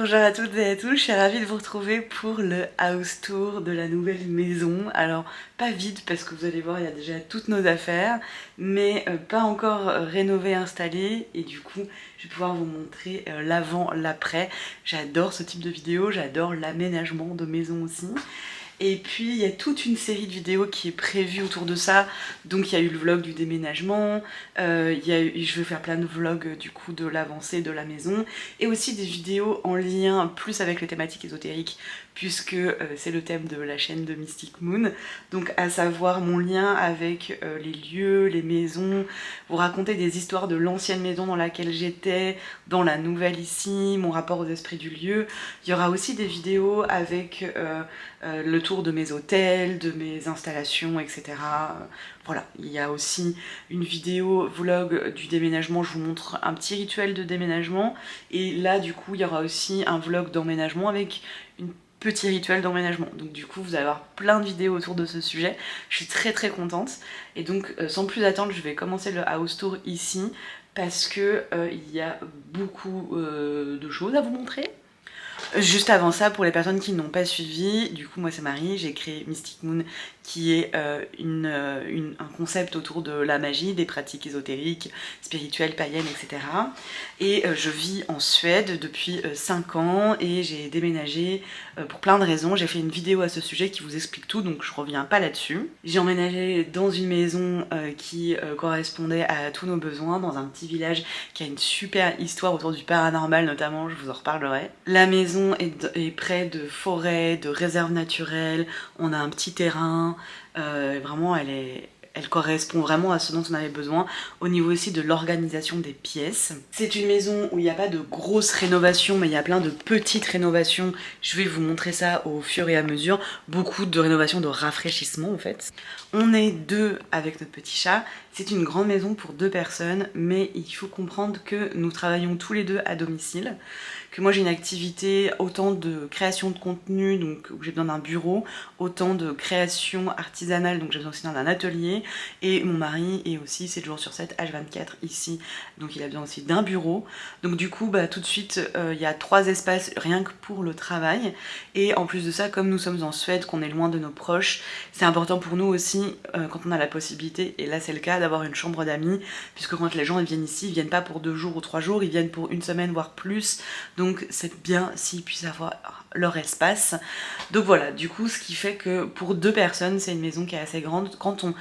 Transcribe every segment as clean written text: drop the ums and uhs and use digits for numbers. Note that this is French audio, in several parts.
Bonjour à toutes et à tous, je suis ravie de vous retrouver pour le house tour de la nouvelle maison. Alors pas vide parce que vous allez voir il y a déjà toutes nos affaires, mais pas encore rénovée, installée, et du coup je vais pouvoir vous montrer l'avant, l'après. J'adore ce type de vidéo, j'adore l'aménagement de maison aussi. Et puis il y a toute une série de vidéos qui est prévue autour de ça. Donc il y a eu le vlog du déménagement, je vais faire plein de vlogs du coup de l'avancée de la maison, et aussi des vidéos en lien plus avec les thématiques ésotériques, puisque c'est le thème de la chaîne de Mystic Moon. Donc à savoir mon lien avec les lieux, les maisons, vous raconter des histoires de l'ancienne maison dans laquelle j'étais, dans la nouvelle ici, mon rapport aux esprits du lieu. Il y aura aussi des vidéos avec le tour de mes hôtels, de mes installations, etc. Voilà, il y a aussi une vidéo vlog du déménagement, je vous montre un petit rituel de déménagement, et là du coup il y aura aussi un vlog d'emménagement avec une petit rituel d'emménagement. Donc du coup vous allez avoir plein de vidéos autour de ce sujet, je suis très contente, et donc sans plus attendre je vais commencer le house tour ici, parce que il y a beaucoup de choses à vous montrer. Juste avant ça, pour les personnes qui n'ont pas suivi, du coup moi c'est Marie, j'ai créé Mystic Moon, qui est un concept autour de la magie, des pratiques ésotériques, spirituelles, païennes, etc. Et je vis en Suède depuis 5 ans, et j'ai déménagé pour plein de raisons. J'ai fait une vidéo à ce sujet qui vous explique tout, donc je reviens pas là-dessus. J'ai emménagé dans une maison qui correspondait à tous nos besoins, dans un petit village qui a une super histoire autour du paranormal notamment, je vous en reparlerai. La maison est près de forêts, de réserves naturelles, on a un petit terrain, vraiment elle correspond vraiment à ce dont on avait besoin, au niveau aussi de l'organisation des pièces. C'est une maison où il n'y a pas de grosses rénovations, mais il y a plein de petites rénovations. Je vais vous montrer ça au fur et à mesure. Beaucoup de rénovations, de rafraîchissement en fait. On est deux avec notre petit chat. C'est une grande maison pour 2 personnes, mais il faut comprendre que nous travaillons tous les deux à domicile, que moi j'ai une activité autant de création de contenu, donc où j'ai besoin d'un bureau, autant de création artisanale, donc j'ai besoin aussi d'un atelier, et mon mari est aussi 7 jours sur 7, H24 ici, donc il a besoin aussi d'un bureau. Donc du coup tout de suite il y a 3 espaces rien que pour le travail, et en plus de ça, comme nous sommes en Suède, qu'on est loin de nos proches, c'est important pour nous aussi quand on a la possibilité, et là c'est le cas, d'avoir une chambre d'amis, puisque quand les gens viennent ici, ils viennent pas pour 2 jours ou 3 jours, ils viennent pour 1 semaine voire plus, donc c'est bien s'ils puissent avoir leur espace. Donc voilà, du coup ce qui fait que pour 2 personnes c'est une maison qui est assez grande. Quand on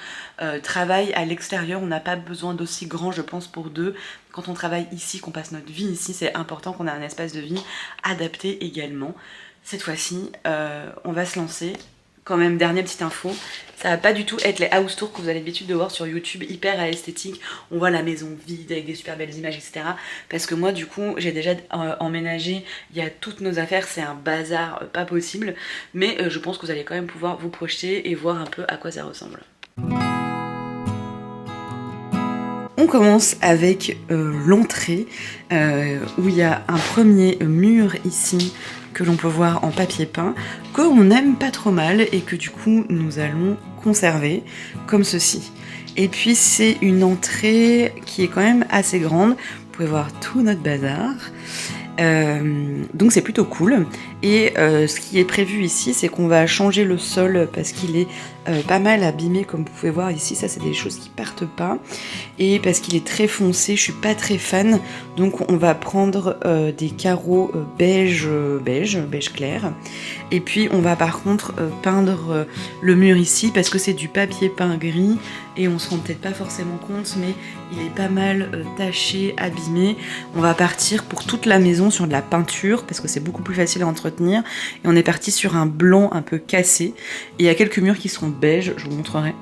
travaille à l'extérieur, on n'a pas besoin d'aussi grand, je pense, pour 2. Quand on travaille ici, qu'on passe notre vie ici, c'est important qu'on ait un espace de vie adapté également. Cette fois-ci on va se lancer. Quand même, dernière petite info, ça va pas du tout être les house tours que vous avez l'habitude de voir sur YouTube, hyper esthétique. On voit la maison vide avec des super belles images, etc. Parce que moi, du coup, j'ai déjà emménagé, il y a toutes nos affaires, c'est un bazar pas possible. Mais je pense que vous allez quand même pouvoir vous projeter et voir un peu à quoi ça ressemble. On commence avec l'entrée, où il y a un premier mur ici, que l'on peut voir en papier peint, qu'on n'aime pas trop mal et que du coup nous allons conserver comme ceci. Et puis c'est une entrée qui est quand même assez grande, vous pouvez voir tout notre bazar. Donc c'est plutôt cool, et ce qui est prévu ici, c'est qu'on va changer le sol parce qu'il est pas mal abîmé, comme vous pouvez voir ici. Ça c'est des choses qui partent pas, et parce qu'il est très foncé, je suis pas très fan, donc on va prendre des carreaux beige clair, et puis on va par contre peindre le mur ici parce que c'est du papier peint gris et on se rend peut-être pas forcément compte, mais il est pas mal taché, abîmé. On va partir pour toute la maison sur de la peinture parce que c'est beaucoup plus facile à entretenir, et on est parti sur un blanc un peu cassé, et il y a quelques murs qui sont beige, je vous montrerai.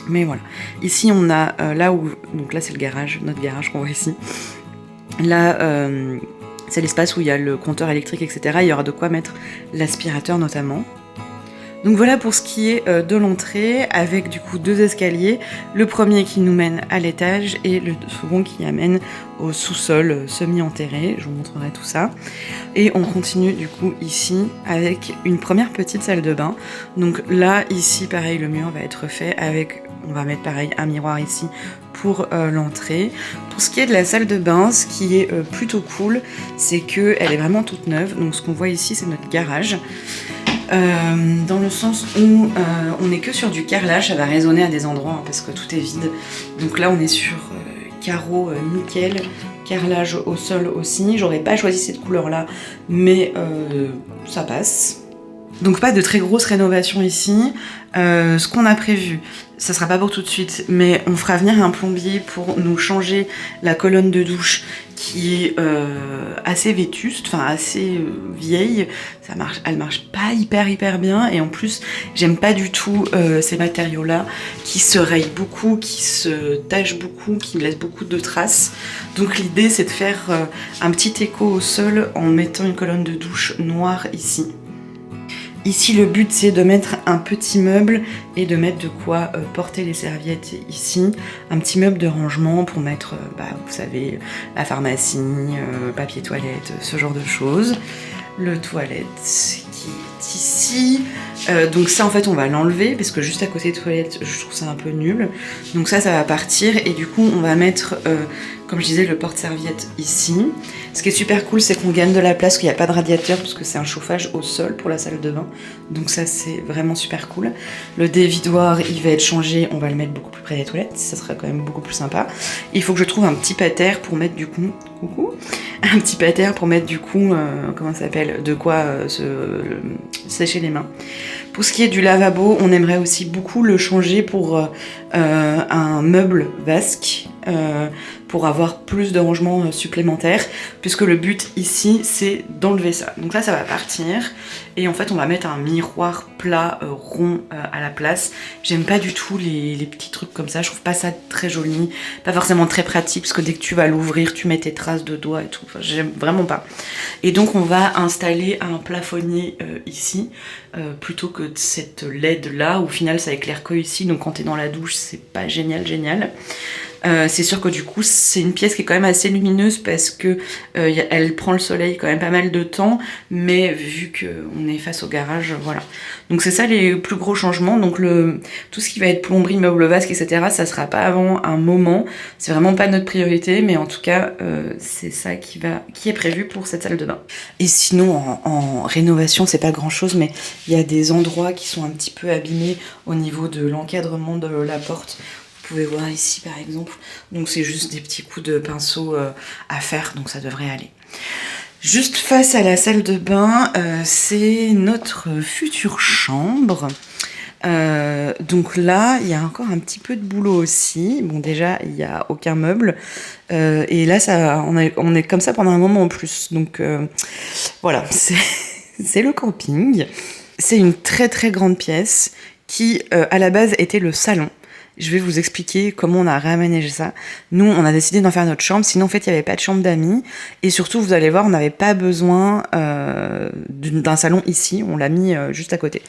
Mais voilà, ici on a là où, donc là c'est le garage, notre garage qu'on voit ici. Là c'est l'espace où il y a le compteur électrique, etc. Il y aura de quoi mettre l'aspirateur notamment. Donc voilà pour ce qui est de l'entrée, avec du coup 2 escaliers, le premier qui nous mène à l'étage et le second qui amène au sous-sol semi-enterré, je vous montrerai tout ça. Et on continue du coup ici avec une première petite salle de bain. Donc là, ici pareil, le mur va être fait avec On va mettre pareil un miroir ici pour l'entrée. Pour ce qui est de la salle de bain, ce qui est plutôt cool, c'est qu'elle est vraiment toute neuve. Donc ce qu'on voit ici, c'est notre garage. Dans le sens où on n'est que sur du carrelage, ça va résonner à des endroits hein, parce que tout est vide. Donc là on est sur carreau nickel, carrelage au sol aussi. J'aurais pas choisi cette couleur là, mais ça passe. Donc pas de très grosse rénovation ici. Ce qu'on a prévu, ça sera pas pour tout de suite, mais on fera venir un plombier pour nous changer la colonne de douche qui est assez vétuste, enfin assez vieille. Elle marche pas hyper bien et en plus j'aime pas du tout ces matériaux là qui se rayent beaucoup, qui se tachent beaucoup, qui me laissent beaucoup de traces. Donc l'idée c'est de faire un petit écho au sol en mettant une colonne de douche noire ici. Ici, le but, c'est de mettre un petit meuble et de mettre de quoi porter les serviettes ici. Un petit meuble de rangement pour mettre, vous savez, la pharmacie, papier toilette, ce genre de choses. Le toilette qui est ici. Donc ça, en fait, on va l'enlever parce que juste à côté des toilettes, je trouve ça un peu nul. Donc ça va partir et du coup, on va mettre, comme je disais, le porte-serviette ici. Ce qui est super cool, c'est qu'on gagne de la place, qu'il n'y a pas de radiateur, parce que c'est un chauffage au sol pour la salle de bain. Donc ça, c'est vraiment super cool. Le dévidoir, il va être changé, on va le mettre beaucoup plus près des toilettes, ça sera quand même beaucoup plus sympa. Il faut que je trouve un petit pater pour mettre du coup... Coucou. Un petit pater pour mettre du coup, comment ça s'appelle, de quoi se sécher les mains. Pour ce qui est du lavabo, on aimerait aussi beaucoup le changer pour un meuble vasque. Pour avoir plus de rangements supplémentaires, puisque le but ici c'est d'enlever ça. Donc ça va partir et en fait on va mettre un miroir plat rond à la place. J'aime pas du tout les petits trucs comme ça, je trouve pas ça très joli, pas forcément très pratique parce que dès que tu vas l'ouvrir tu mets tes traces de doigts et tout, enfin, j'aime vraiment pas. Et donc on va installer un plafonnier ici plutôt que cette LED là où au final ça éclaire que ici, donc quand t'es dans la douche c'est pas génial. C'est sûr que du coup c'est une pièce qui est quand même assez lumineuse parce que elle prend le soleil quand même pas mal de temps, mais vu qu'on est face au garage, voilà. Donc c'est ça les plus gros changements. Donc tout ce qui va être plomberie, meubles vasques, etc. ça sera pas avant un moment. C'est vraiment pas notre priorité, mais en tout cas c'est ça qui est prévu pour cette salle de bain. Et sinon en rénovation c'est pas grand chose, mais il y a des endroits qui sont un petit peu abîmés au niveau de l'encadrement de la porte. Vous pouvez voir ici par exemple, donc c'est juste des petits coups de pinceau à faire, donc ça devrait aller. Juste face à la salle de bain, c'est notre future chambre. Donc là, il y a encore un petit peu de boulot aussi. Bon déjà, il n'y a aucun meuble. Et là, on est comme ça pendant un moment en plus. Donc voilà, c'est le camping. C'est une très très grande pièce qui, à la base, était le salon. Je vais vous expliquer comment on a réaménagé ça. Nous, on a décidé d'en faire notre chambre. Sinon, en fait, il n'y avait pas de chambre d'amis. Et surtout, vous allez voir, on n'avait pas besoin d'un salon ici. On l'a mis juste à côté.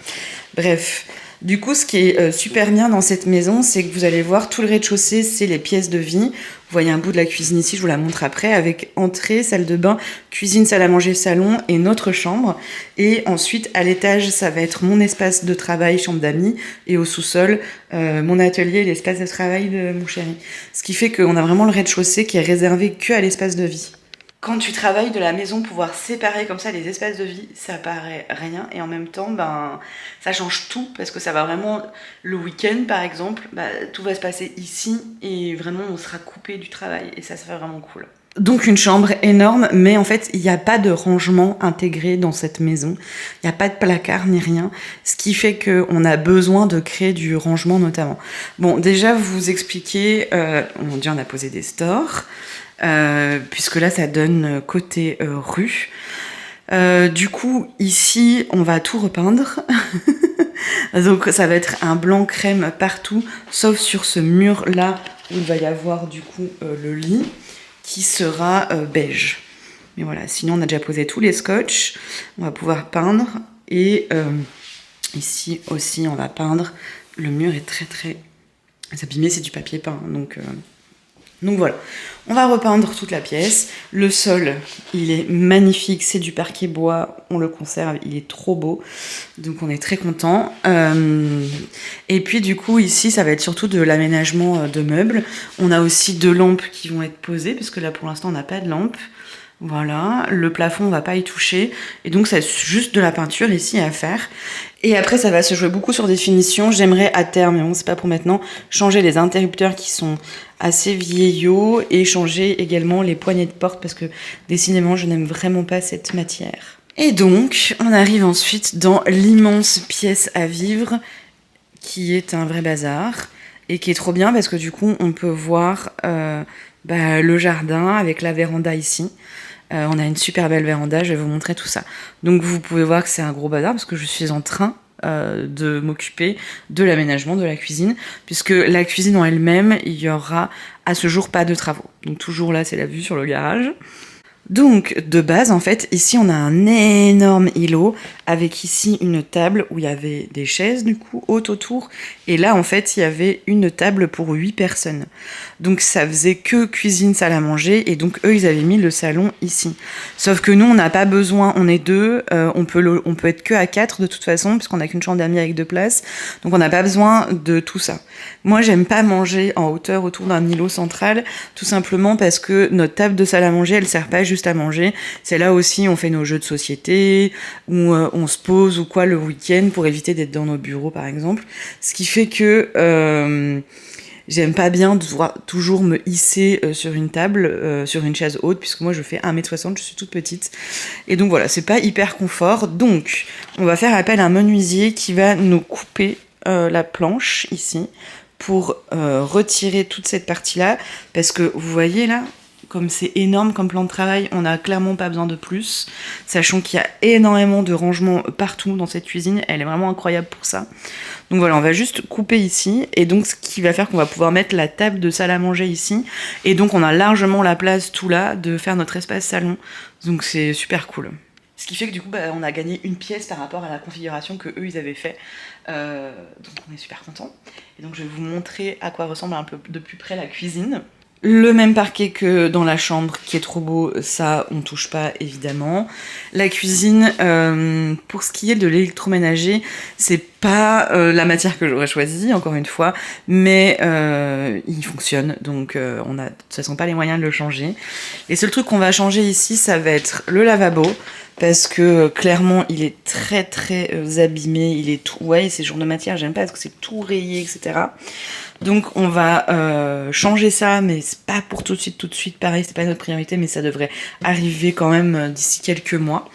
Bref. Du coup, ce qui est super bien dans cette maison, c'est que vous allez voir, tout le rez-de-chaussée, c'est les pièces de vie. Vous voyez un bout de la cuisine ici, je vous la montre après, avec entrée, salle de bain, cuisine, salle à manger, salon et notre chambre. Et ensuite, à l'étage, ça va être mon espace de travail, chambre d'amis, et au sous-sol, mon atelier, l'espace de travail de mon chéri. Ce qui fait qu'on a vraiment le rez-de-chaussée qui est réservé que à l'espace de vie. Quand tu travailles de la maison, pouvoir séparer comme ça les espaces de vie, ça paraît rien. Et en même temps, ça change tout parce que ça va vraiment, le week-end par exemple, tout va se passer ici et vraiment on sera coupé du travail et ça fait vraiment cool. Donc une chambre énorme, mais en fait il n'y a pas de rangement intégré dans cette maison. Il n'y a pas de placard ni rien, ce qui fait qu'on a besoin de créer du rangement notamment. Bon, déjà vous expliquer, on a posé des stores. Puisque là ça donne côté rue. Du coup ici on va tout repeindre. Donc ça va être un blanc crème partout, sauf sur ce mur là où il va y avoir du coup le lit qui sera beige. Mais voilà, sinon on a déjà posé tous les scotch. On va pouvoir peindre et ici aussi on va peindre. Le mur est très abîmé, c'est du papier peint donc Donc voilà, on va repeindre toute la pièce. Le sol, il est magnifique, c'est du parquet bois, on le conserve, il est trop beau. Donc on est très content. Et puis du coup, ici, ça va être surtout de l'aménagement de meubles. On a aussi 2 lampes qui vont être posées, parce que là, pour l'instant, on n'a pas de lampe. Voilà, le plafond, on va pas y toucher. Et donc, c'est juste de la peinture ici à faire. Et après, ça va se jouer beaucoup sur des finitions. J'aimerais à terme, mais bon, c'est pas pour maintenant, changer les interrupteurs qui sont assez vieillots et changer également les poignées de porte parce que décidément, je n'aime vraiment pas cette matière. Et donc, on arrive ensuite dans l'immense pièce à vivre qui est un vrai bazar et qui est trop bien parce que du coup, on peut voir le jardin avec la véranda ici. On a une super belle véranda, je vais vous montrer tout ça. Donc vous pouvez voir que c'est un gros bazar parce que je suis en train de m'occuper de l'aménagement de la cuisine, puisque la cuisine en elle-même, il y aura à ce jour pas de travaux. Donc toujours là, c'est la vue sur le garage. Donc, de base, en fait, ici, on a un énorme îlot avec ici une table où il y avait des chaises, du coup, hautes autour. Et là, en fait, il y avait une table pour 8 personnes. Donc, ça faisait que cuisine, salle à manger. Et donc, eux, ils avaient mis le salon ici. Sauf que nous, on n'a pas besoin, on est 2. On peut être que à 4 de toute façon, puisqu'on n'a qu'une chambre d'amis avec 2 places. Donc, on n'a pas besoin de tout ça. Moi, j'aime pas manger en hauteur autour d'un îlot central, tout simplement parce que notre table de salle à manger, elle sert pas juste à manger. C'est là aussi on fait nos jeux de société, où on se pose ou quoi le week-end pour éviter d'être dans nos bureaux par exemple. Ce qui fait que j'aime pas bien devoir toujours me hisser sur une table, sur une chaise haute, puisque moi je fais 1m60, je suis toute petite. Et donc voilà, c'est pas hyper confort. Donc on va faire appel à un menuisier qui va nous couper la planche ici pour retirer toute cette partie-là, parce que vous voyez là, comme c'est énorme comme plan de travail, on n'a clairement pas besoin de plus, sachant qu'il y a énormément de rangements partout dans cette cuisine, elle est vraiment incroyable pour ça. Donc voilà, on va juste couper ici, et donc ce qui va faire qu'on va pouvoir mettre la table de salle à manger ici, et donc on a largement la place tout là de faire notre espace salon, donc c'est super cool. Ce qui fait que du coup, on a gagné une pièce par rapport à la configuration que eux ils avaient fait. Donc on est super contents. Et donc je vais vous montrer à quoi ressemble un peu de plus près la cuisine. Le même parquet que dans la chambre qui est trop beau, ça on touche pas évidemment. La cuisine, pour ce qui est de l'électroménager, c'est pas la matière que j'aurais choisie encore une fois, mais il fonctionne, donc on a de toute façon pas les moyens de le changer. Les seuls trucs qu'on va changer ici, ça va être le lavabo, parce que clairement il est très abîmé, il est tout, ouais c'est genre de matière, j'aime pas parce que c'est tout rayé, etc. Donc on va changer ça, mais c'est pas pour tout de suite, pareil, c'est pas notre priorité, mais ça devrait arriver quand même d'ici quelques mois.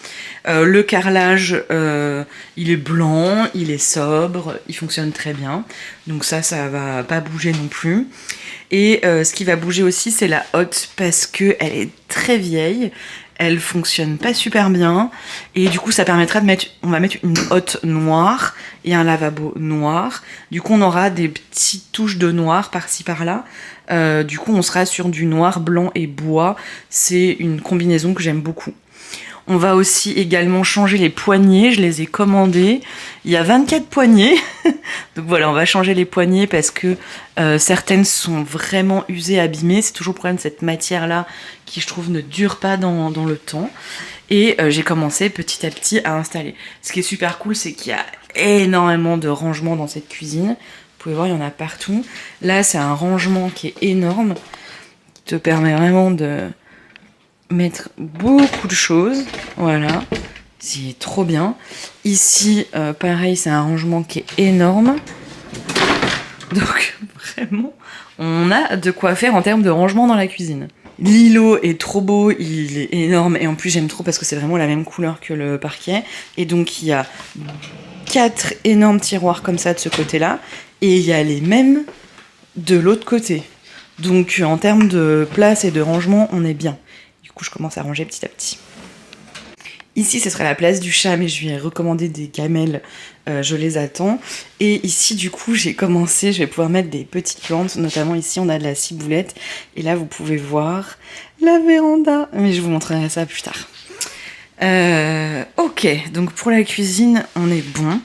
Le carrelage, il est blanc, il est sobre, il fonctionne très bien, donc ça va pas bouger non plus. Et ce qui va bouger aussi, c'est la hotte, parce que elle est très vieille, elle fonctionne pas super bien, et du coup ça permettra de mettre, on va mettre une hotte noire et un lavabo noir. Du coup on aura des petites touches de noir par-ci par-là. Du coup on sera sur du noir, blanc et bois. C'est une combinaison que j'aime beaucoup. On va aussi également changer les poignées, je les ai commandées. Il y a 24 poignées, donc voilà, on va changer les poignées parce que certaines sont vraiment usées, abîmées. C'est toujours le problème de cette matière-là qui, je trouve, ne dure pas dans le temps. Et j'ai commencé petit à petit à installer. Ce qui est super cool, c'est qu'il y a énormément de rangements dans cette cuisine. Vous pouvez voir, il y en a partout. Là, c'est un rangement qui est énorme, qui te permet vraiment de mettre beaucoup de choses, voilà, c'est trop bien. Ici, pareil, c'est un rangement qui est énorme, donc vraiment, on a de quoi faire en termes de rangement dans la cuisine. L'îlot est trop beau, il est énorme, et en plus j'aime trop parce que c'est vraiment la même couleur que le parquet, et donc il y a 4 énormes tiroirs comme ça de ce côté-là, et il y a les mêmes de l'autre côté. Donc en termes de place et de rangement, on est bien. Du coup, je commence à ranger petit à petit. Ici, ce serait la place du chat, mais je lui ai recommandé des gamelles, je les attends. Et ici, du coup, j'ai commencé, je vais pouvoir mettre des petites plantes, notamment ici, on a de la ciboulette. Et là, vous pouvez voir la véranda, mais je vous montrerai ça plus tard. Ok, donc pour la cuisine, on est bon.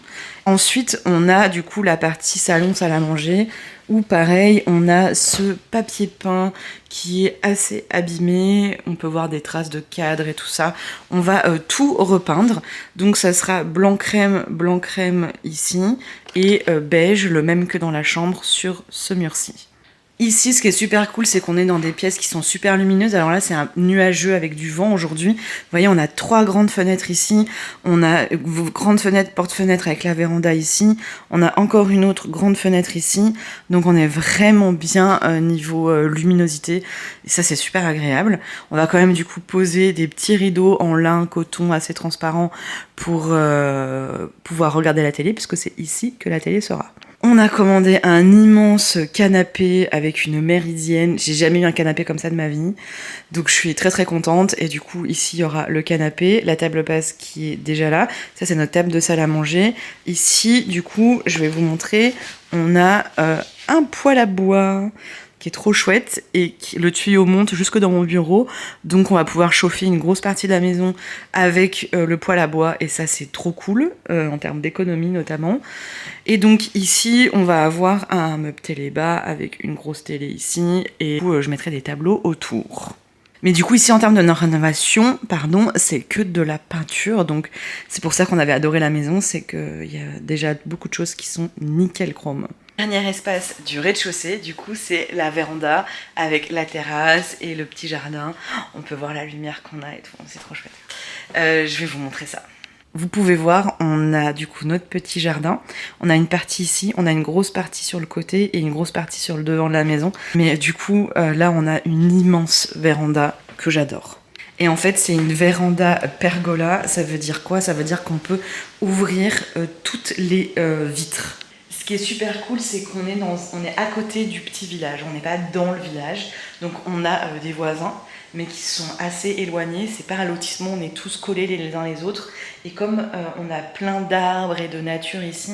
Ensuite, on a du coup la partie salon, salle à manger, où pareil, on a ce papier peint qui est assez abîmé. On peut voir des traces de cadre et tout ça. On va tout repeindre. Donc ça sera blanc crème ici, et beige, le même que dans la chambre, sur ce mur-ci. Ici, ce qui est super cool, c'est qu'on est dans des pièces qui sont super lumineuses. Alors là, c'est un nuageux avec du vent aujourd'hui. Vous voyez, on a 3 grandes fenêtres ici. On a une grande fenêtre, porte-fenêtre avec la véranda ici. On a encore une autre grande fenêtre ici. Donc on est vraiment bien niveau luminosité. Et ça, c'est super agréable. On va quand même du coup poser des petits rideaux en lin, coton assez transparent pour pouvoir regarder la télé, puisque c'est ici que la télé sera. On a commandé un immense canapé avec une méridienne. J'ai jamais eu un canapé comme ça de ma vie. Donc je suis très très contente. Et du coup, ici, il y aura le canapé, la table basse qui est déjà là. Ça, c'est notre table de salle à manger. Ici, du coup, je vais vous montrer. On a un poêle à bois qui est trop chouette et le tuyau monte jusque dans mon bureau. Donc on va pouvoir chauffer une grosse partie de la maison avec le poêle à bois et ça c'est trop cool en termes d'économie notamment. Et donc ici on va avoir un meuble télé bas avec une grosse télé ici et du coup, je mettrai des tableaux autour. Mais du coup ici en termes de rénovation, c'est que de la peinture, donc c'est pour ça qu'on avait adoré la maison, c'est qu'il y a déjà beaucoup de choses qui sont nickel chrome. Dernier espace du rez-de-chaussée, du coup c'est la véranda avec la terrasse et le petit jardin. On peut voir la lumière qu'on a et tout, c'est trop chouette. Je vais vous montrer ça. Vous pouvez voir, on a du coup notre petit jardin. On a une partie ici, on a une grosse partie sur le côté et une grosse partie sur le devant de la maison. Mais du coup, là on a une immense véranda que j'adore. Et en fait, c'est une véranda pergola. Ça veut dire quoi? Ça veut dire qu'on peut ouvrir toutes les vitres. Ce qui est super cool, c'est qu'on est, on est à côté du petit village, on n'est pas dans le village. Donc on a des voisins, mais qui sont assez éloignés. C'est pas un lotissement, on est tous collés les uns les autres. Et comme on a plein d'arbres et de nature ici,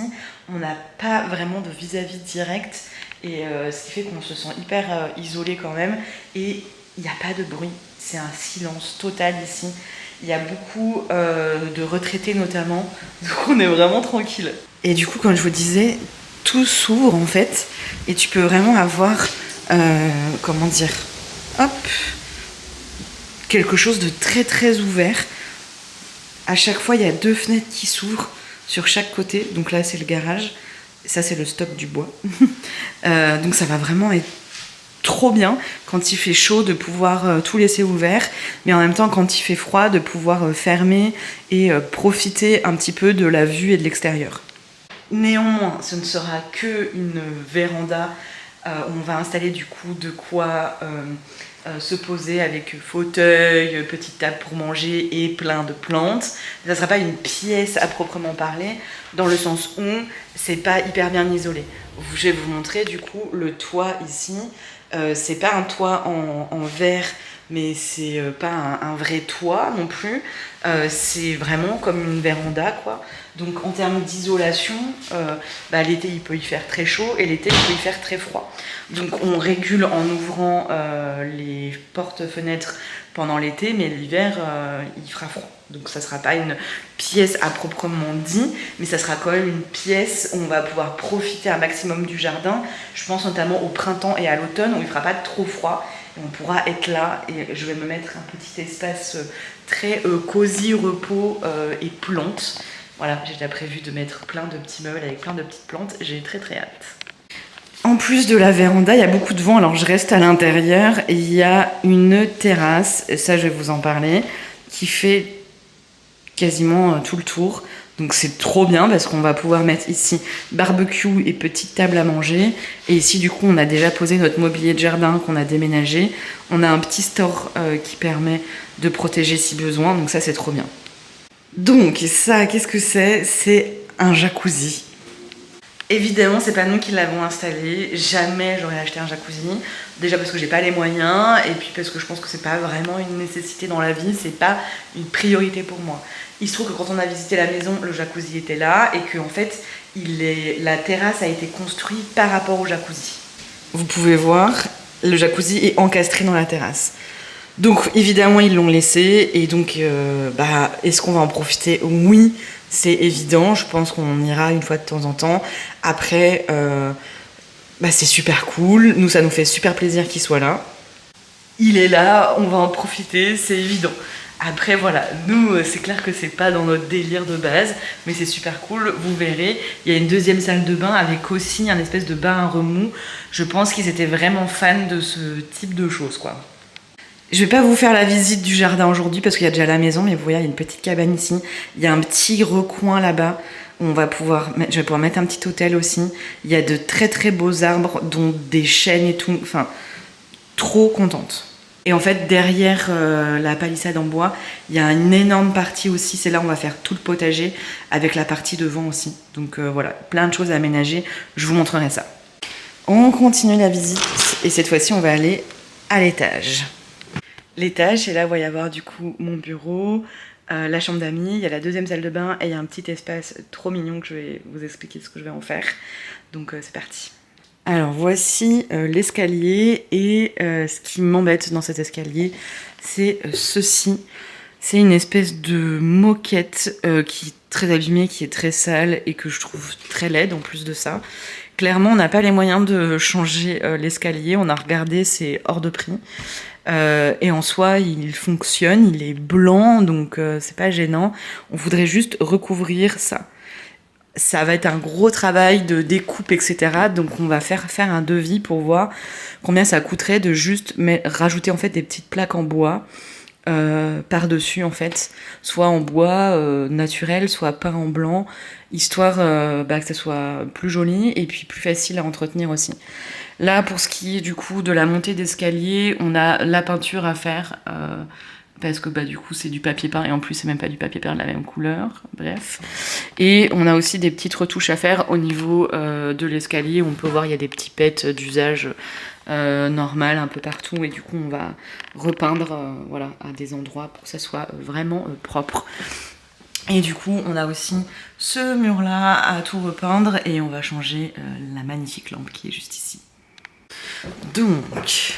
on n'a pas vraiment de vis-à-vis direct. Et ce qui fait qu'on se sent hyper isolé quand même. Et il n'y a pas de bruit, c'est un silence total ici. Il y a beaucoup de retraités notamment, donc on est vraiment tranquille. Et du coup, comme je vous disais, tout s'ouvre en fait, et tu peux vraiment avoir, comment dire, hop, quelque chose de très très ouvert. À chaque fois, il y a 2 fenêtres qui s'ouvrent sur chaque côté, donc là c'est le garage, ça c'est le stock du bois. Donc ça va vraiment être trop bien quand il fait chaud de pouvoir tout laisser ouvert, mais en même temps quand il fait froid de pouvoir fermer et profiter un petit peu de la vue et de l'extérieur. Néanmoins, ce ne sera que une véranda. On va installer du coup de quoi se poser avec fauteuil, petite table pour manger et plein de plantes. Ça ne sera pas une pièce à proprement parler, dans le sens où c'est pas hyper bien isolé. Je vais vous montrer du coup le toit ici. C'est pas un toit en verre, mais c'est pas un vrai toit non plus. C'est vraiment comme une véranda quoi. Donc en termes d'isolation, l'été il peut y faire très chaud et l'été il peut y faire très froid. Donc on régule en ouvrant les portes-fenêtres pendant l'été, mais l'hiver il fera froid. Donc ça sera pas une pièce à proprement dit, mais ça sera quand même une pièce où on va pouvoir profiter un maximum du jardin. Je pense notamment au printemps et à l'automne où il fera pas trop froid. Et on pourra être là et je vais me mettre un petit espace très cosy, repos et plantes. Voilà, j'ai déjà prévu de mettre plein de petits meubles avec plein de petites plantes. J'ai très très hâte. En plus de la véranda, il y a beaucoup de vent, alors je reste à l'intérieur. Et il y a une terrasse, et ça je vais vous en parler, qui fait quasiment tout le tour. Donc c'est trop bien parce qu'on va pouvoir mettre ici barbecue et petite table à manger. Et ici du coup on a déjà posé notre mobilier de jardin qu'on a déménagé. On a un petit store qui permet de protéger si besoin, donc ça c'est trop bien. Donc ça, qu'est-ce que c'est? C'est un jacuzzi. Évidemment, c'est pas nous qui l'avons installé. Jamais j'aurais acheté un jacuzzi. Déjà parce que j'ai pas les moyens et puis parce que je pense que c'est pas vraiment une nécessité dans la vie, c'est pas une priorité pour moi. Il se trouve que quand on a visité la maison, le jacuzzi était là et que en fait, la terrasse a été construite par rapport au jacuzzi. Vous pouvez voir, le jacuzzi est encastré dans la terrasse. Donc évidemment ils l'ont laissé et donc est-ce qu'on va en profiter? Oui, c'est évident, je pense qu'on ira une fois de temps en temps. Après, c'est super cool, nous ça nous fait super plaisir qu'il soit là. Il est là, on va en profiter, c'est évident. Après voilà, nous c'est clair que c'est pas dans notre délire de base, mais c'est super cool, vous verrez. Il y a une deuxième salle de bain avec aussi un espèce de bain à remous. Je pense qu'ils étaient vraiment fans de ce type de choses quoi. Je vais pas vous faire la visite du jardin aujourd'hui parce qu'il y a déjà la maison, mais vous voyez, il y a une petite cabane ici. Il y a un petit recoin là-bas où je vais pouvoir mettre un petit hôtel aussi. Il y a de très très beaux arbres, dont des chênes et tout. Enfin, trop contente. Et en fait, derrière la palissade en bois, il y a une énorme partie aussi. C'est là où on va faire tout le potager avec la partie devant aussi. Donc voilà, plein de choses à aménager. Je vous montrerai ça. On continue la visite et cette fois-ci, on va aller à l'étage. L'étage, et là, il va y avoir du coup mon bureau, la chambre d'amis, il y a la deuxième salle de bain et il y a un petit espace trop mignon que je vais vous expliquer ce que je vais en faire. Donc c'est parti. Alors voici l'escalier et ce qui m'embête dans cet escalier, c'est ceci. C'est une espèce de moquette qui est très abîmée, qui est très sale et que je trouve très laide en plus de ça. Clairement, on n'a pas les moyens de changer l'escalier, on a regardé, c'est hors de prix. Et en soi, il fonctionne, il est blanc, donc c'est pas gênant. On voudrait juste recouvrir ça. Ça va être un gros travail de découpe, etc. Donc on va faire un devis pour voir combien ça coûterait de juste rajouter en fait des petites plaques en bois par-dessus en fait, soit en bois naturel, soit peint en blanc, histoire que ça soit plus joli et puis plus facile à entretenir aussi. Là, pour ce qui est du coup de la montée d'escalier, on a la peinture à faire parce que du coup c'est du papier peint et en plus c'est même pas du papier peint de la même couleur, bref. Et on a aussi des petites retouches à faire au niveau de l'escalier. On peut voir il y a des petits pets d'usage normal un peu partout et du coup on va repeindre voilà, à des endroits pour que ça soit vraiment propre. Et du coup on a aussi ce mur là à tout repeindre et on va changer la magnifique lampe qui est juste ici. Donc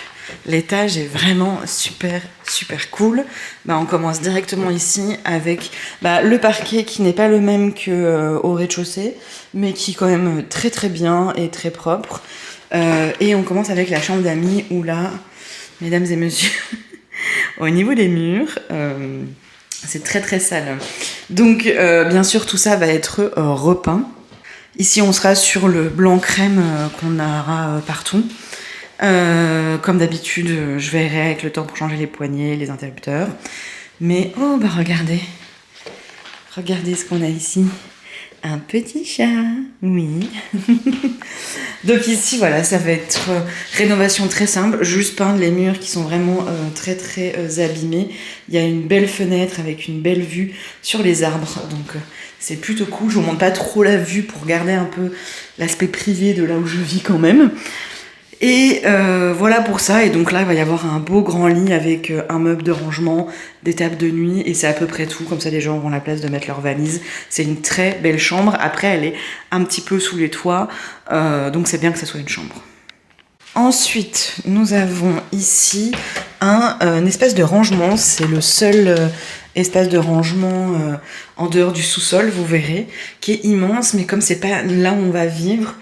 l'étage est vraiment super super cool. On commence directement ici avec le parquet qui n'est pas le même qu'au rez-de-chaussée mais qui est quand même très très bien et très propre. Et on commence avec la chambre d'amis où là, mesdames et messieurs, au niveau des murs, c'est très très sale. Donc bien sûr tout ça va être repeint. Ici on sera sur le blanc crème qu'on aura partout. Comme d'habitude, je verrai avec le temps pour changer les poignées, les interrupteurs. Mais regardez ce qu'on a ici. Un petit chat, oui. Donc ici, voilà, ça va être rénovation très simple, juste peindre les murs qui sont vraiment très très abîmés. Il y a une belle fenêtre avec une belle vue sur les arbres, donc c'est plutôt cool. Je vous montre pas trop la vue pour garder un peu l'aspect privé de là où je vis quand même. Et voilà pour ça, et donc là il va y avoir un beau grand lit avec un meuble de rangement, des tables de nuit, et c'est à peu près tout, comme ça les gens auront la place de mettre leurs valises. C'est une très belle chambre, après elle est un petit peu sous les toits, donc c'est bien que ça soit une chambre. Ensuite, nous avons ici un espace de rangement, c'est le seul espace de rangement en dehors du sous-sol, vous verrez, qui est immense, mais comme c'est pas là où on va vivre,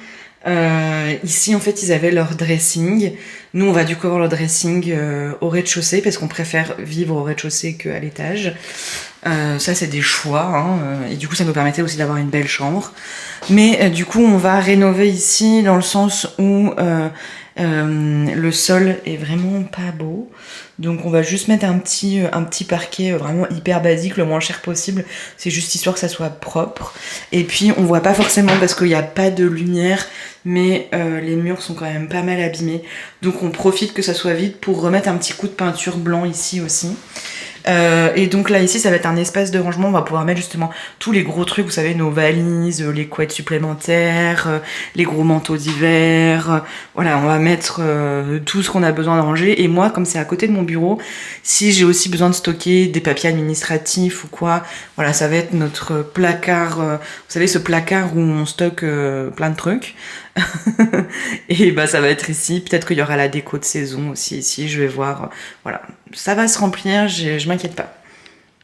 ici en fait ils avaient leur dressing. Nous on va du coup avoir le dressing au rez-de-chaussée parce qu'on préfère vivre au rez-de-chaussée qu'à l'étage. Ça c'est des choix et du coup ça nous permettait aussi d'avoir une belle chambre. Mais du coup on va rénover ici dans le sens où le sol est vraiment pas beau. Donc on va juste mettre un petit parquet vraiment hyper basique, le moins cher possible. C'est juste histoire que ça soit propre. Et puis on voit pas forcément parce qu'il n'y a pas de lumière, mais les murs sont quand même pas mal abîmés. Donc on profite que ça soit vide pour remettre un petit coup de peinture blanc ici aussi. Et donc là ici ça va être un espace de rangement, on va pouvoir mettre justement tous les gros trucs, vous savez, nos valises, les couettes supplémentaires, les gros manteaux d'hiver, voilà, on va mettre tout ce qu'on a besoin de ranger. Et moi, comme c'est à côté de mon bureau, si j'ai aussi besoin de stocker des papiers administratifs ou quoi, voilà, ça va être notre placard, vous savez, ce placard où on stocke plein de trucs. Et bah ça va être ici, peut-être qu'il y aura la déco de saison aussi ici, je vais voir, voilà, ça va se remplir, je m'inquiète pas.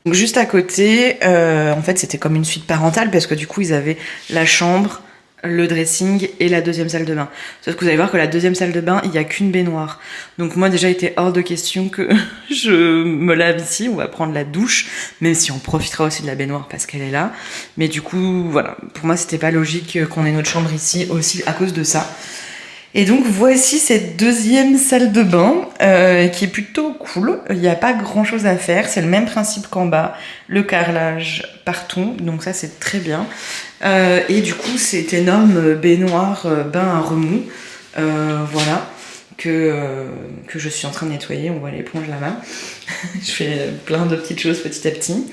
Donc juste à côté, en fait c'était comme une suite parentale parce que du coup ils avaient la chambre, le dressing et la deuxième salle de bain. Sauf que vous allez voir que la deuxième salle de bain, il n'y a qu'une baignoire. Donc moi déjà il était hors de question que je me lave ici, on va prendre la douche, même si on profitera aussi de la baignoire parce qu'elle est là. Mais du coup voilà, pour moi c'était pas logique qu'on ait notre chambre ici aussi à cause de ça. Et donc voici cette deuxième salle de bain qui est plutôt cool. Il n'y a pas grand chose à faire, c'est le même principe qu'en bas, le carrelage partout, donc ça c'est très bien. Et du coup cette énorme baignoire bain à remous, voilà, que je suis en train de nettoyer, on voit l'éponge là-bas. Je fais plein de petites choses petit à petit.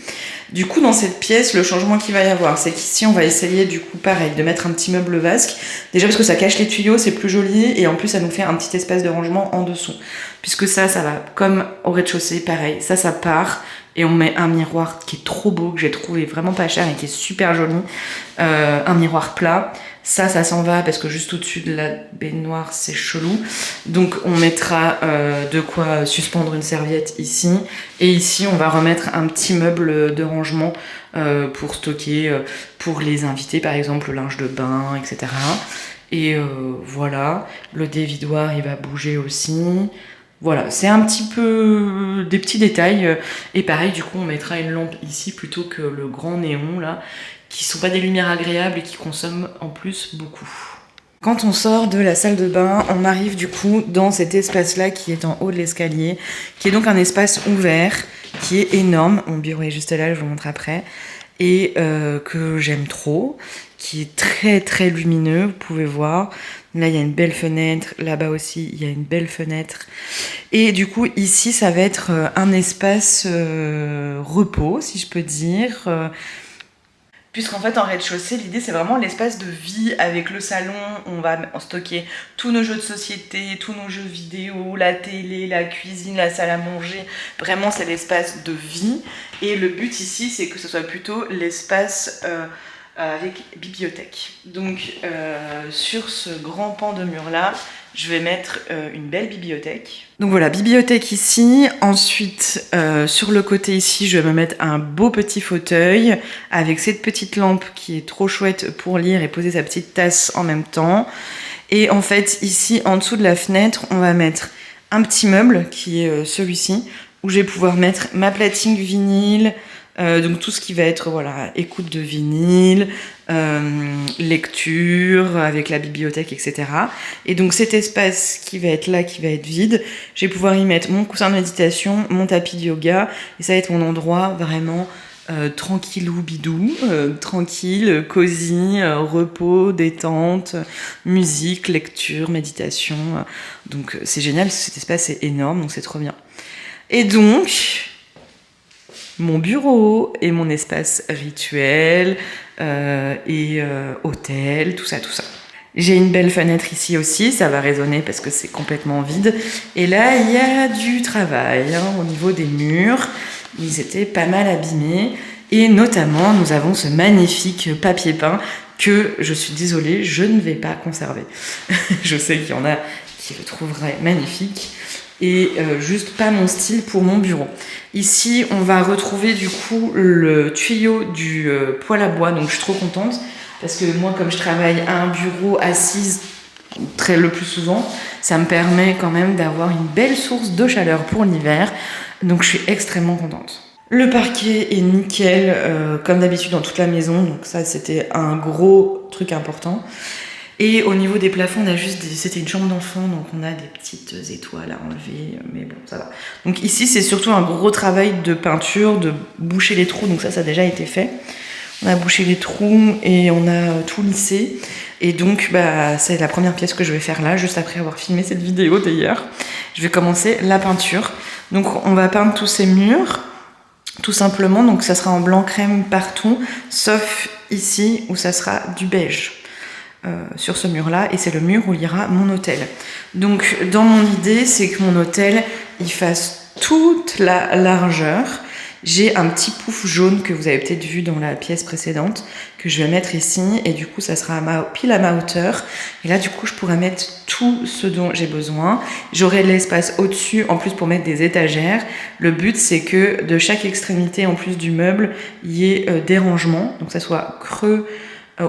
Du coup, dans cette pièce, le changement qu'il va y avoir, c'est qu'ici, on va essayer, du coup, pareil, de mettre un petit meuble vasque. Déjà parce que ça cache les tuyaux, c'est plus joli, et en plus, ça nous fait un petit espace de rangement en dessous. Puisque ça va comme au rez-de-chaussée, pareil, ça part, et on met un miroir qui est trop beau, que j'ai trouvé vraiment pas cher et qui est super joli. Un miroir plat. Ça s'en va parce que juste au-dessus de la baignoire, c'est chelou. Donc on mettra de quoi suspendre une serviette ici. Et ici, on va remettre un petit meuble de rangement pour stocker, pour les invités, par exemple, le linge de bain, etc. Et voilà, le dévidoir, il va bouger aussi. Voilà, c'est un petit peu des petits détails. Et pareil, du coup, on mettra une lampe ici plutôt que le grand néon, là, qui sont pas des lumières agréables et qui consomment en plus beaucoup. Quand on sort de la salle de bain, on arrive du coup dans cet espace-là qui est en haut de l'escalier, qui est donc un espace ouvert, qui est énorme. Mon bureau est juste là, je vous montre après. Et que j'aime trop, qui est très très lumineux, vous pouvez voir. Là, il y a une belle fenêtre, là-bas aussi, il y a une belle fenêtre. Et du coup, ici, ça va être un espace repos, si je peux dire. Puisqu'en fait, en rez-de-chaussée, l'idée, c'est vraiment l'espace de vie avec le salon. On va stocker tous nos jeux de société, tous nos jeux vidéo, la télé, la cuisine, la salle à manger. Vraiment, c'est l'espace de vie. Et le but ici, c'est que ce soit plutôt l'espace avec bibliothèque. Donc, sur ce grand pan de mur-là, je vais mettre une belle bibliothèque. Donc voilà, bibliothèque ici. Ensuite, sur le côté ici, je vais me mettre un beau petit fauteuil avec cette petite lampe qui est trop chouette pour lire et poser sa petite tasse en même temps. Et en fait, ici, en dessous de la fenêtre, on va mettre un petit meuble qui est celui-ci, où je vais pouvoir mettre ma platine vinyle, donc tout ce qui va être voilà, écoute de vinyle, lecture avec la bibliothèque, etc. Et donc cet espace qui va être là, qui va être vide, je vais pouvoir y mettre mon coussin de méditation, mon tapis de yoga, et ça va être mon endroit vraiment tranquillou bidou, tranquille, cosy, repos, détente, musique, lecture, méditation. Donc c'est génial, cet espace est énorme, donc c'est trop bien. Et donc mon bureau et mon espace rituel et hôtel, tout ça. J'ai une belle fenêtre ici aussi, ça va résonner parce que c'est complètement vide. Et là, il y a du travail au niveau des murs. Ils étaient pas mal abîmés. Et notamment, nous avons ce magnifique papier peint que, je suis désolée, je ne vais pas conserver. Je sais qu'il y en a qui le trouveraient magnifique. Et juste pas mon style pour mon bureau. Ici, on va retrouver du coup le tuyau du poêle à bois, donc je suis trop contente parce que moi, comme je travaille à un bureau assise le plus souvent, ça me permet quand même d'avoir une belle source de chaleur pour l'hiver, donc je suis extrêmement contente. Le parquet est nickel, comme d'habitude dans toute la maison, donc ça c'était un gros truc important. Et au niveau des plafonds, c'était une chambre d'enfant, donc on a des petites étoiles à enlever, mais bon, ça va. Donc ici, c'est surtout un gros travail de peinture, de boucher les trous, donc ça a déjà été fait. On a bouché les trous et on a tout lissé. Et donc, c'est la première pièce que je vais faire là, juste après avoir filmé cette vidéo d'ailleurs. Je vais commencer la peinture. Donc on va peindre tous ces murs. tout simplement. Donc ça sera en blanc crème partout, sauf ici où ça sera du beige. Sur ce mur là, et c'est le mur où il y aura mon hôtel. Donc dans mon idée, c'est que mon hôtel il fasse toute la largeur. J'ai un petit pouf jaune que vous avez peut-être vu dans la pièce précédente que je vais mettre ici, et du coup ça sera pile à ma hauteur, et là du coup je pourrais mettre tout ce dont j'ai besoin. J'aurai l'espace au-dessus en plus pour mettre des étagères. Le but c'est que de chaque extrémité en plus du meuble il y ait des rangements, donc ça soit creux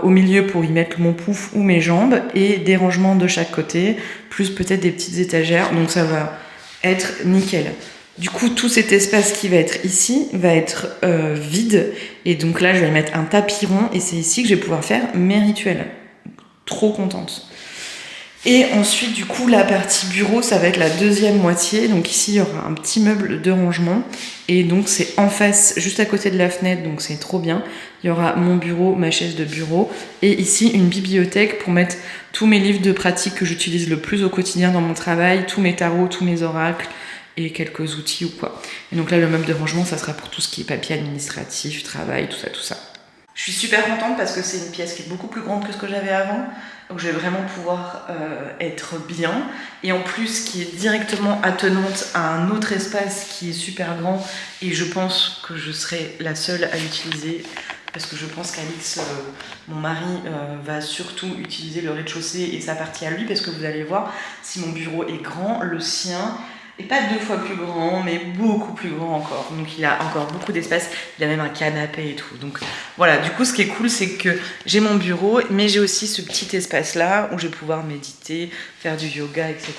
au milieu pour y mettre mon pouf ou mes jambes, et des rangements de chaque côté, plus peut-être des petites étagères, donc ça va être nickel. Du coup, tout cet espace qui va être ici va être vide, et donc là je vais mettre un tapis rond, et c'est ici que je vais pouvoir faire mes rituels. Trop contente. Et ensuite, du coup, la partie bureau, ça va être la deuxième moitié. Donc ici, il y aura un petit meuble de rangement. Et donc, c'est en face, juste à côté de la fenêtre. Donc, c'est trop bien. Il y aura mon bureau, ma chaise de bureau. Et ici, une bibliothèque pour mettre tous mes livres de pratique que j'utilise le plus au quotidien dans mon travail. Tous mes tarots, tous mes oracles et quelques outils ou quoi. Et donc là, le meuble de rangement, ça sera pour tout ce qui est papier administratif, travail, tout ça, tout ça. Je suis super contente parce que c'est une pièce qui est beaucoup plus grande que ce que j'avais avant. Donc je vais vraiment pouvoir être bien. Et en plus, qui est directement attenante à un autre espace qui est super grand. Et je pense que je serai la seule à l'utiliser. Parce que je pense qu'Alix, mon mari, va surtout utiliser le rez-de-chaussée et sa partie à lui. Parce que vous allez voir, si mon bureau est grand, le sien... et pas 2 fois plus grand, mais beaucoup plus grand encore. Donc il a encore beaucoup d'espace, il a même un canapé et tout. Donc voilà, du coup ce qui est cool, c'est que j'ai mon bureau, mais j'ai aussi ce petit espace-là où je vais pouvoir méditer, faire du yoga, etc.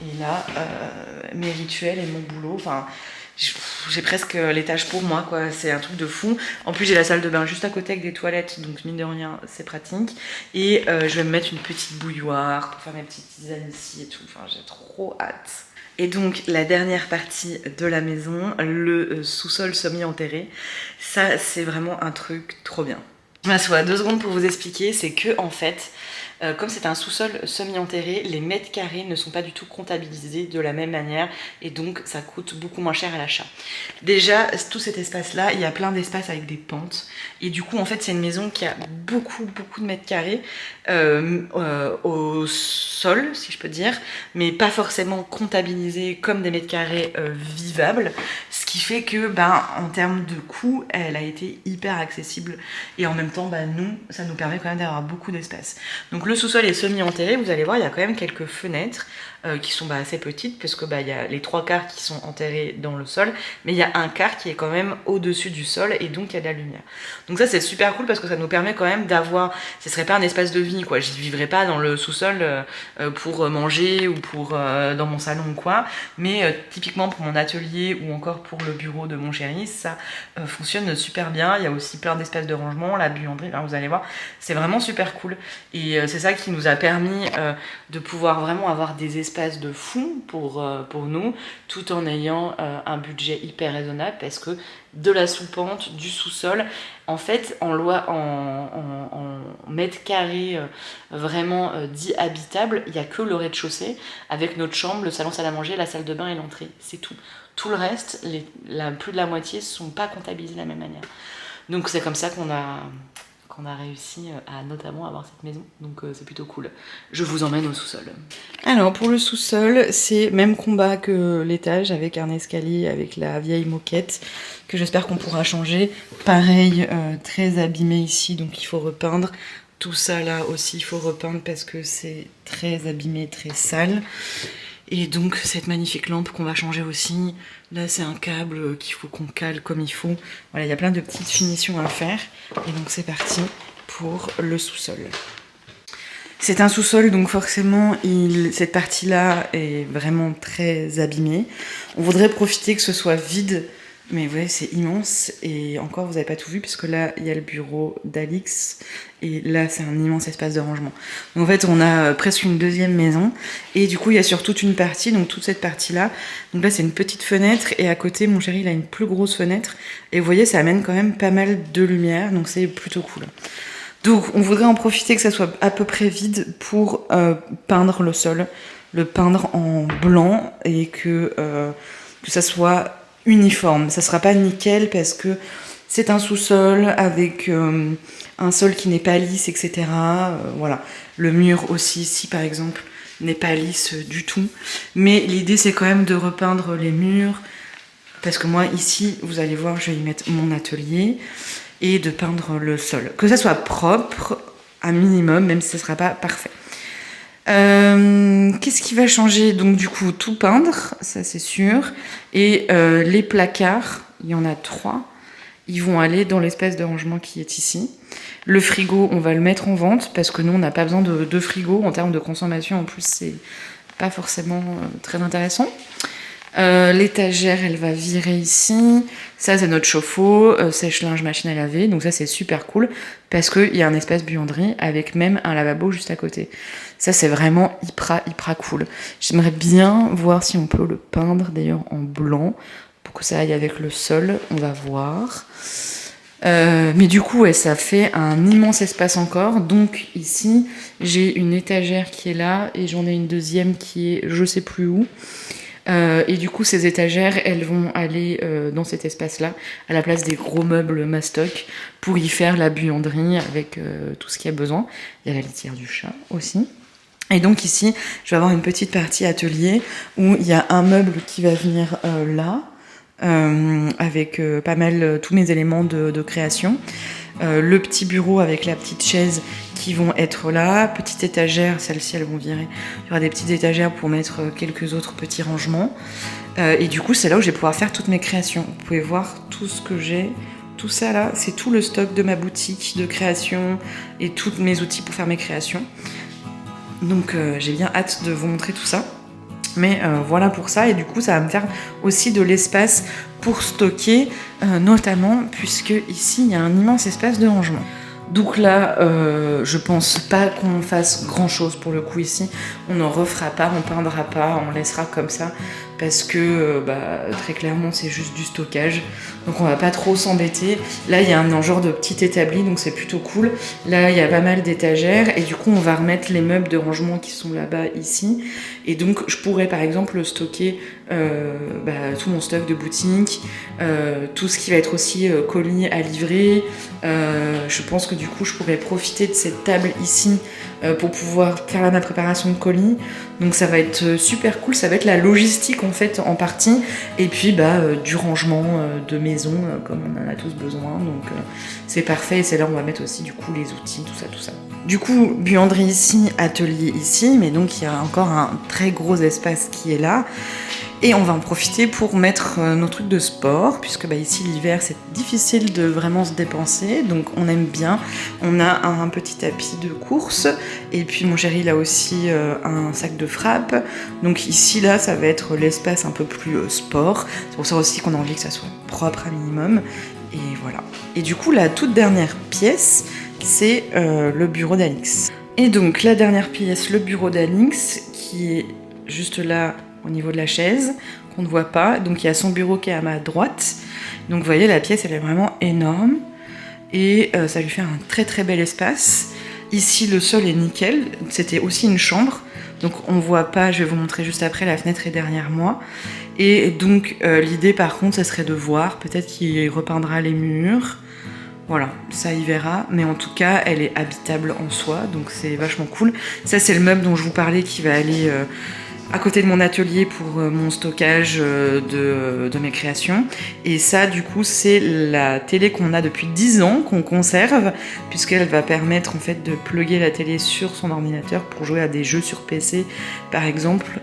Et là, mes rituels et mon boulot, enfin... j'ai presque l'étage pour moi, quoi. C'est un truc de fou. En plus, j'ai la salle de bain juste à côté avec des toilettes, donc mine de rien, c'est pratique. Et je vais me mettre une petite bouilloire pour faire mes petites tisanes ici et tout. Enfin, j'ai trop hâte. Et donc la dernière partie de la maison, le sous-sol semi-enterré, ça c'est vraiment un truc trop bien. Je m'assois 2 secondes pour vous expliquer, c'est que en fait, comme c'est un sous-sol semi-enterré, les mètres carrés ne sont pas du tout comptabilisés de la même manière, et donc ça coûte beaucoup moins cher à l'achat. Déjà, tout cet espace-là, il y a plein d'espaces avec des pentes, et du coup en fait c'est une maison qui a beaucoup de mètres carrés au sol, si je peux dire, mais pas forcément comptabilisés comme des mètres carrés vivables, ce qui fait que en termes de coût, elle a été hyper accessible, et en même temps nous, ça nous permet quand même d'avoir beaucoup d'espace. Donc le sous-sol est semi-enterré, vous allez voir, il y a quand même quelques fenêtres qui sont assez petites, parce que il y a les 3/4 qui sont enterrés dans le sol, mais il y a un quart qui est quand même au-dessus du sol, et donc il y a de la lumière. Donc ça c'est super cool, parce que ça nous permet quand même d'avoir, ce serait pas un espace de vie, quoi. J'y vivrais pas dans le sous-sol pour manger, ou pour dans mon salon ou quoi, mais typiquement pour mon atelier, ou encore pour le bureau de mon chéri, ça fonctionne super bien. Il y a aussi plein d'espaces de rangement, la buanderie, vous allez voir, c'est vraiment super cool. Et c'est ça qui nous a permis de pouvoir vraiment avoir des espaces de fou pour nous, tout en ayant un budget hyper raisonnable, parce que de la sous-pente, du sous-sol, en fait, en mètres carrés vraiment dit habitable, il n'y a que le rez-de-chaussée, avec notre chambre, le salon, salle à manger, la salle de bain et l'entrée, c'est tout. Tout le reste, plus de la moitié, ne sont pas comptabilisés de la même manière. Donc c'est comme ça qu'on a réussi à notamment avoir cette maison, donc c'est plutôt cool. Je vous emmène au sous-sol. Alors pour le sous-sol, c'est même combat que l'étage, avec un escalier, avec la vieille moquette, que j'espère qu'on pourra changer. Pareil, très abîmé ici, donc il faut repeindre. Tout ça là aussi, il faut repeindre parce que c'est très abîmé, très sale. Et donc cette magnifique lampe qu'on va changer aussi. Là c'est un câble qu'il faut qu'on cale comme il faut. Voilà, il y a plein de petites finitions à faire. Et donc c'est parti pour le sous-sol. C'est un sous-sol, donc forcément cette partie-là est vraiment très abîmée. On voudrait profiter que ce soit vide, mais vous voyez c'est immense. Et encore vous n'avez pas tout vu, puisque là il y a le bureau d'Alix. Et là, c'est un immense espace de rangement. Donc en fait, on a presque une deuxième maison. Et du coup, il y a sur toute une partie, donc toute cette partie-là. Donc là, c'est une petite fenêtre. Et à côté, mon chéri, il a une plus grosse fenêtre. Et vous voyez, ça amène quand même pas mal de lumière. Donc c'est plutôt cool. Donc on voudrait en profiter que ça soit à peu près vide pour peindre le sol. Le peindre en blanc. Et que ça soit uniforme. Ça sera pas nickel parce que c'est un sous-sol avec un sol qui n'est pas lisse, etc. Voilà. Le mur aussi ici par exemple n'est pas lisse du tout. Mais l'idée c'est quand même de repeindre les murs. Parce que moi ici, vous allez voir, je vais y mettre mon atelier et de peindre le sol. Que ça soit propre, un minimum, même si ça ne sera pas parfait. Qu'est-ce qui va changer? Donc du coup, tout peindre, ça c'est sûr. Et les placards, il y en a 3, ils vont aller dans l'espace de rangement qui est ici. Le frigo, on va le mettre en vente parce que nous, on n'a pas besoin de frigo. En termes de consommation, en plus, c'est pas forcément très intéressant. L'étagère, elle va virer ici. Ça, c'est notre chauffe-eau, sèche-linge, machine à laver. Donc ça, c'est super cool parce qu'il y a un espace buanderie avec même un lavabo juste à côté. Ça, c'est vraiment hyper cool. J'aimerais bien voir si on peut le peindre d'ailleurs en blanc pour que ça aille avec le sol. On va voir. Mais du coup, ouais, ça fait un immense espace encore. Donc ici, j'ai une étagère qui est là et j'en ai une deuxième qui est je sais plus où. Et du coup, ces étagères, elles vont aller dans cet espace-là, à la place des gros meubles mastoc, pour y faire la buanderie avec tout ce qu'il y a besoin. Il y a la litière du chat aussi. Et donc ici, je vais avoir une petite partie atelier où il y a un meuble qui va venir là, avec pas mal tous mes éléments de création. Le petit bureau avec la petite chaise qui vont être là, petite étagère, celles-ci elles vont virer. Il y aura des petites étagères pour mettre quelques autres petits rangements. Et du coup, c'est là où je vais pouvoir faire toutes mes créations. Vous pouvez voir tout ce que j'ai. Tout ça là, c'est tout le stock de ma boutique de création et tous mes outils pour faire mes créations. Donc j'ai bien hâte de vous montrer tout ça. Mais voilà pour ça, et du coup ça va me faire aussi de l'espace pour stocker, notamment puisque ici il y a un immense espace de rangement. Donc là, je pense pas qu'on fasse grand chose pour le coup ici. On n'en refera pas, on peindra pas, on laissera comme ça parce que très clairement c'est juste du stockage. Donc on va pas trop s'embêter. Là il y a un genre de petit établi, donc c'est plutôt cool. Là il y a pas mal d'étagères et du coup on va remettre les meubles de rangement qui sont là-bas ici. Et donc je pourrais par exemple stocker tout mon stock de boutique, tout ce qui va être aussi colis à livrer. Je pense que du coup je pourrais profiter de cette table ici pour pouvoir faire ma préparation de colis. Donc ça va être super cool, ça va être la logistique en fait en partie, et puis du rangement de maison comme on en a tous besoin, donc c'est parfait. Et c'est là où on va mettre aussi du coup les outils, tout ça. Du coup, buanderie ici, atelier ici, mais donc il y a encore un très gros espace qui est là. Et on va en profiter pour mettre nos trucs de sport, puisque ici l'hiver c'est difficile de vraiment se dépenser, donc on aime bien. On a un petit tapis de course, et puis mon chéri il a aussi un sac de frappe. Donc ici là ça va être l'espace un peu plus sport. C'est pour ça aussi qu'on a envie que ça soit propre un minimum. Et voilà. Et du coup la toute dernière pièce c'est le bureau d'Alix. Et donc la dernière pièce, le bureau d'Alix, qui est juste là au niveau de la chaise, qu'on ne voit pas. Donc il y a son bureau qui est à ma droite. Donc vous voyez, la pièce elle est vraiment énorme. Et ça lui fait un très bel espace. Ici le sol est nickel. C'était aussi une chambre. Donc on voit pas, je vais vous montrer juste après, la fenêtre est derrière moi. Et donc l'idée par contre, ça serait de voir, peut-être qu'il repeindra les murs. Voilà, ça y verra, mais en tout cas, elle est habitable en soi, donc c'est vachement cool. Ça, c'est le meuble dont je vous parlais qui va aller à côté de mon atelier pour mon stockage de mes créations. Et ça, du coup, c'est la télé qu'on a depuis 10 ans, qu'on conserve, puisqu'elle va permettre en fait de plugger la télé sur son ordinateur pour jouer à des jeux sur PC, par exemple,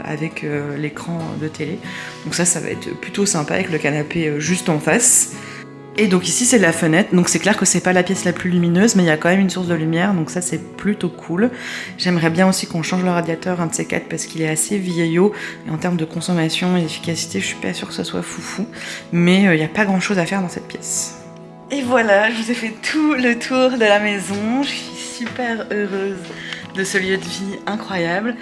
avec l'écran de télé. Donc ça va être plutôt sympa avec le canapé juste en face. Et donc ici c'est la fenêtre, donc c'est clair que c'est pas la pièce la plus lumineuse, mais il y a quand même une source de lumière, donc ça c'est plutôt cool. J'aimerais bien aussi qu'on change le radiateur, un de ces quatre, parce qu'il est assez vieillot, et en termes de consommation et d'efficacité, je suis pas sûre que ça soit foufou, mais il n'y a pas grand chose à faire dans cette pièce. Et voilà, je vous ai fait tout le tour de la maison, je suis super heureuse de ce lieu de vie incroyable.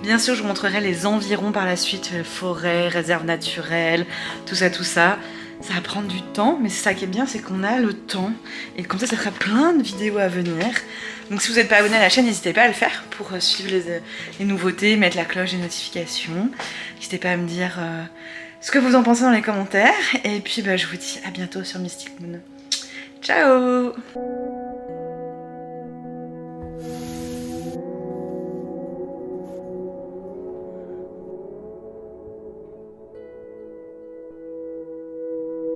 Bien sûr, je vous montrerai les environs par la suite, forêt, réserve naturelle, tout ça. Ça va prendre du temps, mais c'est ça qui est bien, c'est qu'on a le temps. Et comme ça sera plein de vidéos à venir. Donc si vous n'êtes pas abonné à la chaîne, n'hésitez pas à le faire pour suivre les nouveautés, mettre la cloche des notifications. N'hésitez pas à me dire ce que vous en pensez dans les commentaires. Et puis bah, je vous dis à bientôt sur Mystic Moon. Ciao!